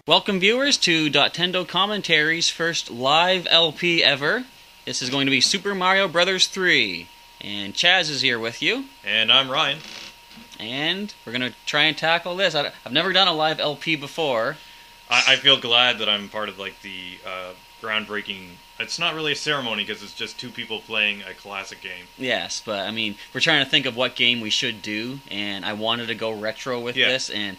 Welcome viewers to Dottendo Commentaries' first live LP ever. This is going to be Super Mario Bros. 3. And Chaz is here with you. And I'm Ryan. And we're going to try and tackle this. I've never done a live LP before. I feel glad that I'm part of like the groundbreaking... It's not really a ceremony because it's just two people playing a classic game. Yes, but I mean, we're trying to think of what game we should do, and I wanted to go retro with this, and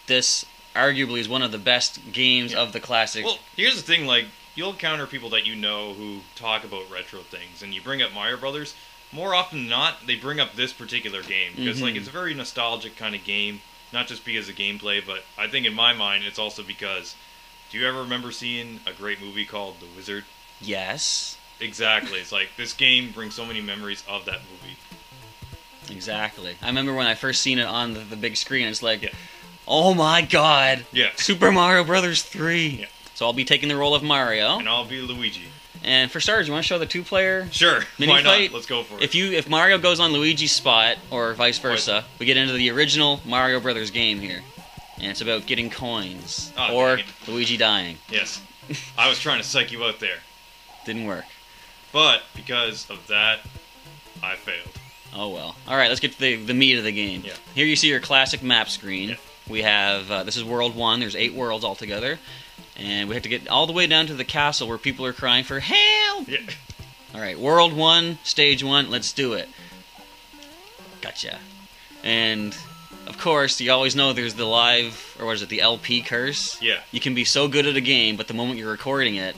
this arguably is one of the best games of the classic. Well, here's the thing, like, you'll encounter people that you know who talk about retro things, and you bring up Mario Brothers. More often than not, they bring up this particular game, because like it's a very nostalgic kind of game, not just because of gameplay, but I think in my mind it's also because, do you ever remember seeing a great movie called The Wizard? Yes. Exactly. It's like, this game brings so many memories of that movie. Exactly. I remember when I first seen it on the big screen, it's like, oh my god! Yeah. Super Mario Bros. 3! Yeah. So I'll be taking the role of Mario. And I'll be Luigi. And for starters, you want to show the two-player Sure. mini Why fight? not? Let's go for it. If Mario goes on Luigi's spot, or vice versa, we get into the original Mario Brothers game here. And it's about getting coins. Oh, or dang Luigi dying. Yes. I was trying to psych you out there. Didn't work. But, because of that, I failed. Oh well. Alright, let's get to the meat of the game. Yeah. Here you see your classic map screen. Yeah. We have, this is World 1, there's 8 worlds altogether. And we have to get all the way down to the castle where people are crying for help! Yeah. Alright, World 1, Stage 1, let's do it. Gotcha. And, of course, you always know there's the live, or what is it, the LP curse? Yeah. You can be so good at a game, but the moment you're recording it,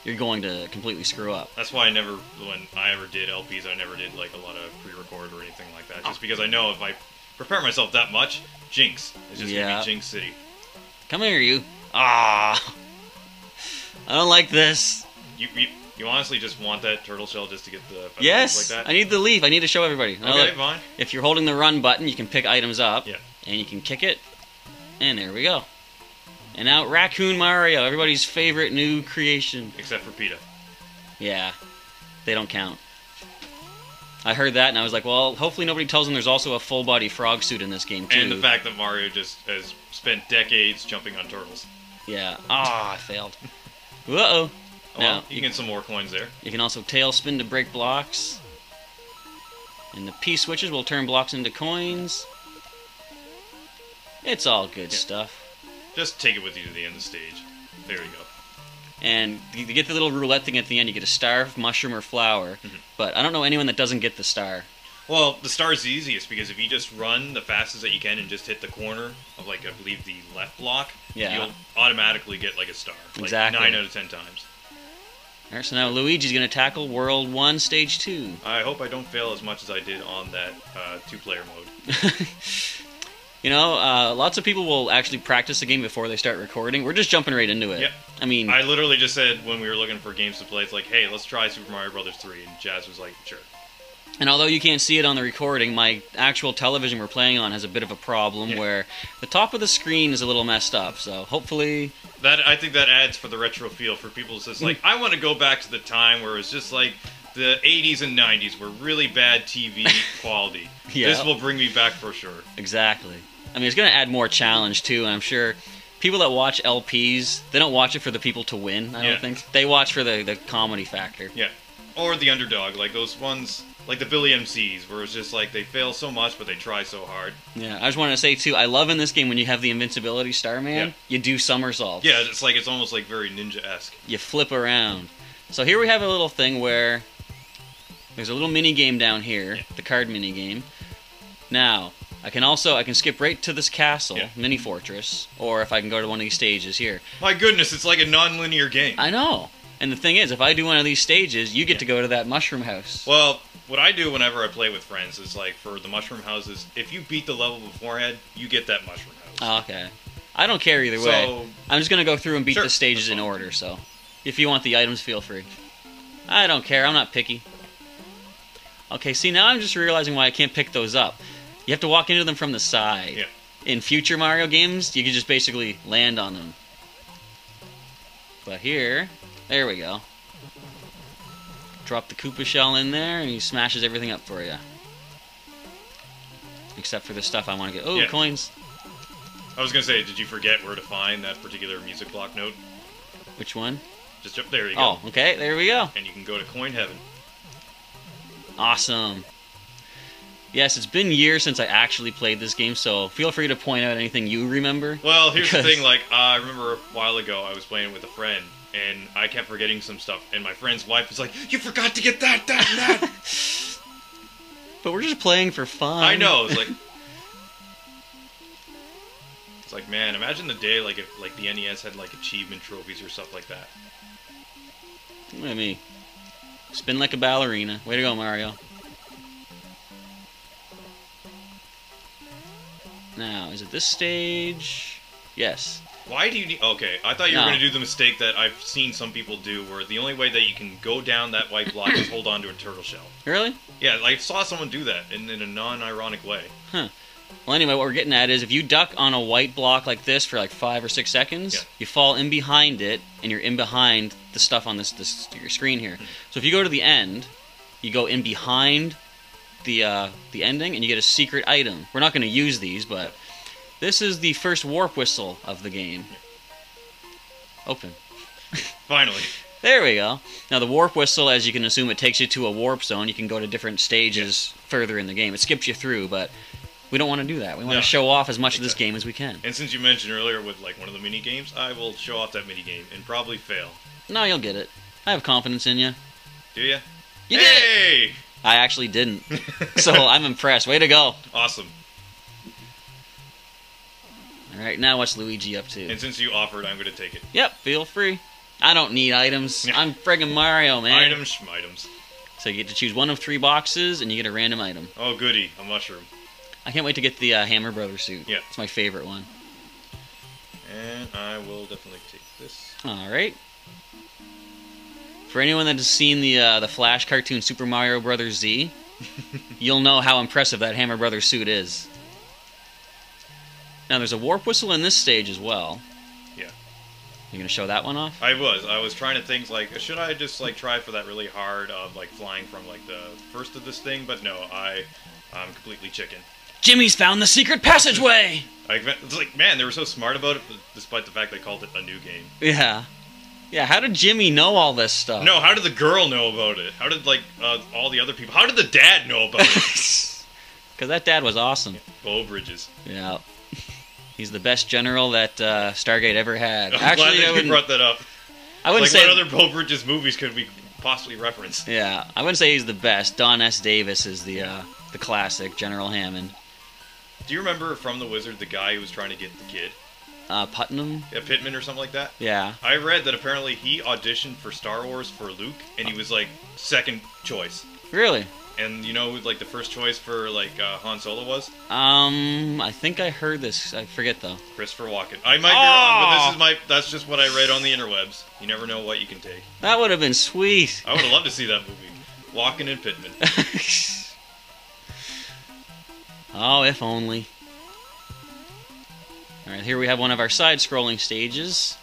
you're going to completely screw up. That's why when I ever did LPs, I never did like a lot of pre-record or anything like that. Just because I know if I prepare myself that much, Jinx. It's just going to be Jinx City. Come here, you. Ah, I don't like this. You honestly just want that turtle shell just to get the feathers Yes, like that? I need the leaf. I need to show everybody. Now Okay, look, fine. if you're holding the run button, you can pick items up. Yeah. And you can kick it. And there we go. And now Raccoon Mario, everybody's favorite new creation. Except for PETA. Yeah, they don't count. I heard that and I was like, well, hopefully nobody tells them there's also a full-body frog suit in this game, too. And the fact that Mario just has spent decades jumping on turtles. Yeah. Ah, I failed. Uh-oh. Oh, Now, well, you can get some more coins there. You can also tail spin to break blocks. And the P switches will turn blocks into coins. It's all good stuff. Just take it with you to the end of the stage. There you go. And you get the little roulette thing at the end. You get a star, mushroom, or flower. But I don't know anyone that doesn't get the star. Well, the star's the easiest because if you just run the fastest that you can and just hit the corner of, like, I believe the left block, you'll automatically get, like, a star. Like, exactly. 9 out of 10 times. Alright, so now Luigi's going to tackle World 1, Stage 2. I hope I don't fail as much as I did on that two-player mode. You know, lots of people will actually practice the game before they start recording. We're just jumping right into it. Yep. I mean, I literally just said when we were looking for games to play, it's like, hey, let's try Super Mario Bros. 3, and Jazz was like, sure. and although you can't see it on the recording, my actual television we're playing on has a bit of a problem where the top of the screen is a little messed up, so hopefully... I think that adds for the retro feel for people who says, like, I want to go back to the time where it was just like the 80s and 90s were really bad TV quality. This will bring me back for sure. Exactly. I mean, it's going to add more challenge, too, and I'm sure people that watch LPs, they don't watch it for the people to win, I don't think. They watch for the comedy factor. Yeah. Or the underdog, like those ones, like the Billy MCs, where it's just like they fail so much, but they try so hard. Yeah, I just wanted to say, too, I love in this game when you have the invincibility Starman, you do somersaults. Yeah, it's almost like very ninja-esque. You flip around. So here we have a little thing where there's a little mini game down here, the card mini game. Now, I can skip right to this castle, mini fortress, or if I can go to one of these stages here. My goodness, it's like a non-linear game. I know. And the thing is, if I do one of these stages, you get to go to that mushroom house. Well, what I do whenever I play with friends is, like, for the mushroom houses, if you beat the level beforehand, you get that mushroom house. Oh, okay. I don't care either way. I'm just going to go through and beat the stages in order, so if you want the items, feel free. I don't care. I'm not picky. Okay, see, now I'm just realizing why I can't pick those up. You have to walk into them from the side. Yeah. In future Mario games, you can just basically land on them. But here, there we go. Drop the Koopa shell in there, and he smashes everything up for you. Except for the stuff I want to get. Oh, coins. I was gonna say, did you forget where to find that particular music block note? Which one? Just up there you go. Oh, okay, there we go. And you can go to Coin Heaven. Awesome. Yes, it's been years since I actually played this game, so feel free to point out anything you remember. Well, here's the thing, like, I remember a while ago I was playing with a friend, and I kept forgetting some stuff, and my friend's wife was like, "You forgot to get that, and that!" But we're just playing for fun. I know, it's like, man, imagine the day, like, if, like, the NES had, like, achievement trophies or stuff like that. Look at me. Spin like a ballerina. Way to go, Mario. Now, is it this stage? Yes. Why do you need... Okay, I thought you were going to do the mistake that I've seen some people do, where the only way that you can go down that white block is hold on to a turtle shell. Really? Yeah, I saw someone do that in a non-ironic way. Huh. Well, anyway, what we're getting at is if you duck on a white block like this for like 5 or 6 seconds, you fall in behind it, and you're in behind the stuff on this your screen here. So if you go to the end, you go in behind the ending, and you get a secret item. We're not going to use these, but this is the first warp whistle of the game. Open. Finally. There we go. Now the warp whistle, as you can assume, it takes you to a warp zone. You can go to different stages further in the game. It skips you through, but we don't want to do that. We want to show off as much of this game as we can. And since you mentioned earlier with like one of the mini games, I will show off that mini game and probably fail. No, you'll get it. I have confidence in you. Do you? You did it! I actually didn't. So I'm impressed. Way to go. Awesome. Alright, now what's Luigi up to? And since you offered, I'm going to take it. Yep, feel free. I don't need items. I'm friggin' Mario, man. Items, schmitems. So you get to choose one of 3 boxes, and you get a random item. Oh, goody. A mushroom. I can't wait to get the Hammer Brothers suit. Yeah. It's my favorite one. And I will definitely take this. Alright. For anyone that has seen the Flash cartoon Super Mario Bros. Z, you'll know how impressive that Hammer Brothers suit is. Now, there's a warp whistle in this stage as well. Yeah. You gonna show that one off? I was trying to think, like, should I just, like, try for that really hard of, like, flying from, like, the first of this thing? But no, I'm completely chicken. Jimmy's found the secret passageway! It's like, man, they were so smart about it, despite the fact they called it a new game. Yeah. Yeah, how did Jimmy know all this stuff? No, how did the girl know about it? How did, like, all the other people... How did the dad know about it? Because that dad was awesome. Bo Bridges. Yeah. He's the best general that Stargate ever had. I'm glad that you brought that up. I wouldn't say... what other Bo Bridges movies could we possibly reference? Yeah, I wouldn't say he's the best. Don S. Davis is the classic General Hammond. Do you remember from The Wizard the guy who was trying to get the kid? Putnam? Yeah, Pittman or something like that? Yeah. I read that apparently he auditioned for Star Wars for Luke, and he was, like, second choice. Really? And you know who, like, the first choice for, like, Han Solo was? I think I heard this. I forget, though. Christopher Walken. I might be wrong, but that's just what I read on the interwebs. You never know what you can take. That would have been sweet. I would have loved to see that movie. Walken and Pittman. Oh, if only. Alright, here we have one of our side-scrolling stages.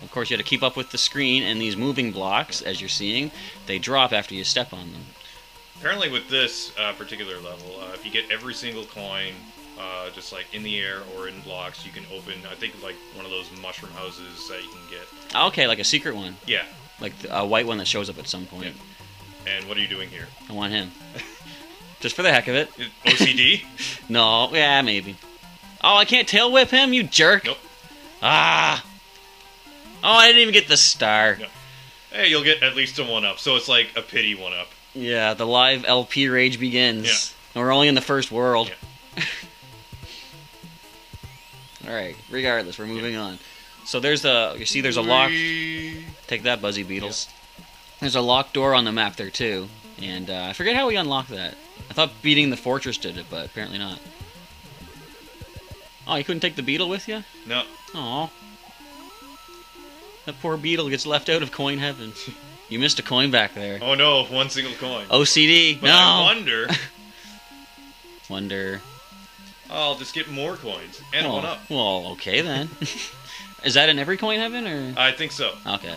Of course, you have to keep up with the screen, and these moving blocks, as you're seeing, they drop after you step on them. Apparently with this particular level, if you get every single coin, just like in the air or in blocks, you can open, I think, like one of those mushroom houses that you can get. Okay, like a secret one. Yeah. Like a white one that shows up at some point. Yeah. And what are you doing here? I want him. Just for the heck of it. OCD? No, yeah, maybe. Oh, I can't tail whip him, you jerk! Nope. Ah! Oh, I didn't even get the star. No. Hey, you'll get at least a 1-up, so it's like a pity 1-up. Yeah, the live LP rage begins. Yeah. And we're only in the first world. Yeah. Alright, regardless, we're moving on. So there's you see there's a lock... Take that, Buzzy Beetles. Yeah. There's a locked door on the map there, too. And I forget how we unlocked that. I thought beating the fortress did it, but apparently not. Oh, you couldn't take the beetle with you? No. Aw. That poor beetle gets left out of coin heaven. You missed a coin back there. Oh no, 1 single coin. OCD, but no! I wonder... I'll just get more coins. And 1-up. Well, okay then. Is that in every coin heaven, or...? I think so. Okay.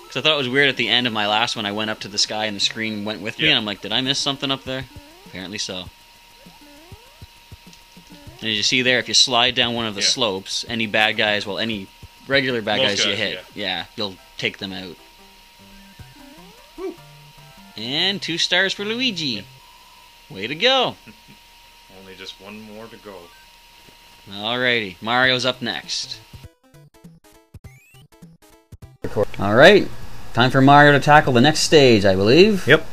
Because I thought it was weird at the end of my last one, I went up to the sky and the screen went with me, and I'm like, did I miss something up there? Apparently so. And as you see there, if you slide down one of the slopes, any bad guys, well, any regular bad guys you hit, you'll take them out. Woo. And 2 stars for Luigi. Way to go. Only just one more to go. Alrighty, Mario's up next. Alright, time for Mario to tackle the next stage, I believe. Yep.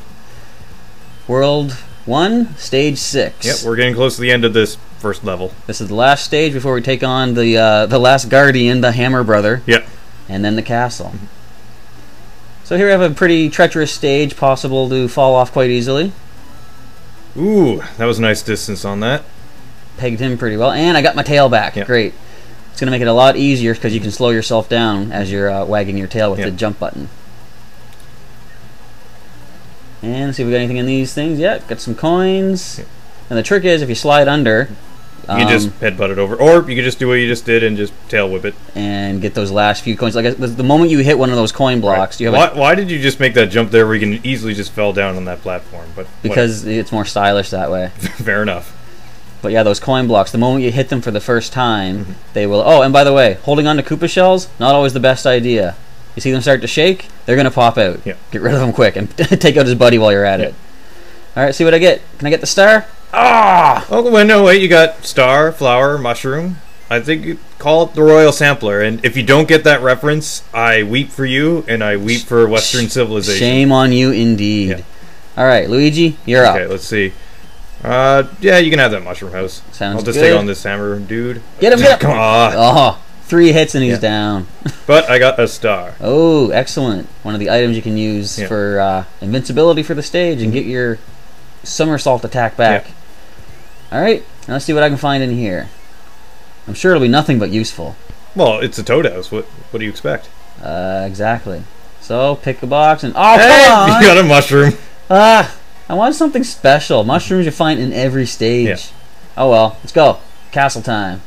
World 1, Stage 6. Yep, we're getting close to the end of this first level. This is the last stage before we take on the last Guardian, the Hammer Brother. Yep. And then the castle. So here we have a pretty treacherous stage, possible to fall off quite easily. Ooh, that was a nice distance on that. Pegged him pretty well, and I got my tail back. Yep. Great. It's going to make it a lot easier because you can slow yourself down as you're wagging your tail with the jump button. And see if we got anything in these things. Yeah, got some coins. Yep. And the trick is, if you slide under, you can just headbutt it over, or you can just do what you just did and just tail whip it and get those last few coins. Like the moment you hit one of those coin blocks, you have why did you just make that jump there where you can easily just fell down on that platform? But because it's more stylish that way. Fair enough. But yeah, those coin blocks, the moment you hit them for the first time, they will... Oh, and by the way, holding on to Koopa shells, not always the best idea. You see them start to shake, they're going to pop out. Yep. Get rid of them quick and take out his buddy while you're at it. Alright, see what I get. Can I get the star? Ah! Oh, well, no, wait, you got star, flower, mushroom. I think you call it the Royal Sampler, and if you don't get that reference, I weep for you, and I weep for Western civilization. Shame on you, indeed. Yeah. Alright, Luigi, you're up. Okay, let's see. Yeah, you can have that mushroom house. Sounds I'll just good. take on this hammer, dude. Get him, get him! Come on. Oh, 3 hits and he's down. But I got a star. Oh, excellent. One of the items you can use for invincibility for the stage and get your somersault attack back. Alright, now let's see what I can find in here. I'm sure it'll be nothing but useful. Well, it's a toad house. What do you expect? Exactly. So, pick a box and... Oh, hey, come on! You got a mushroom. I want something special. Mushrooms you find in every stage. Oh well, let's go. Castle time.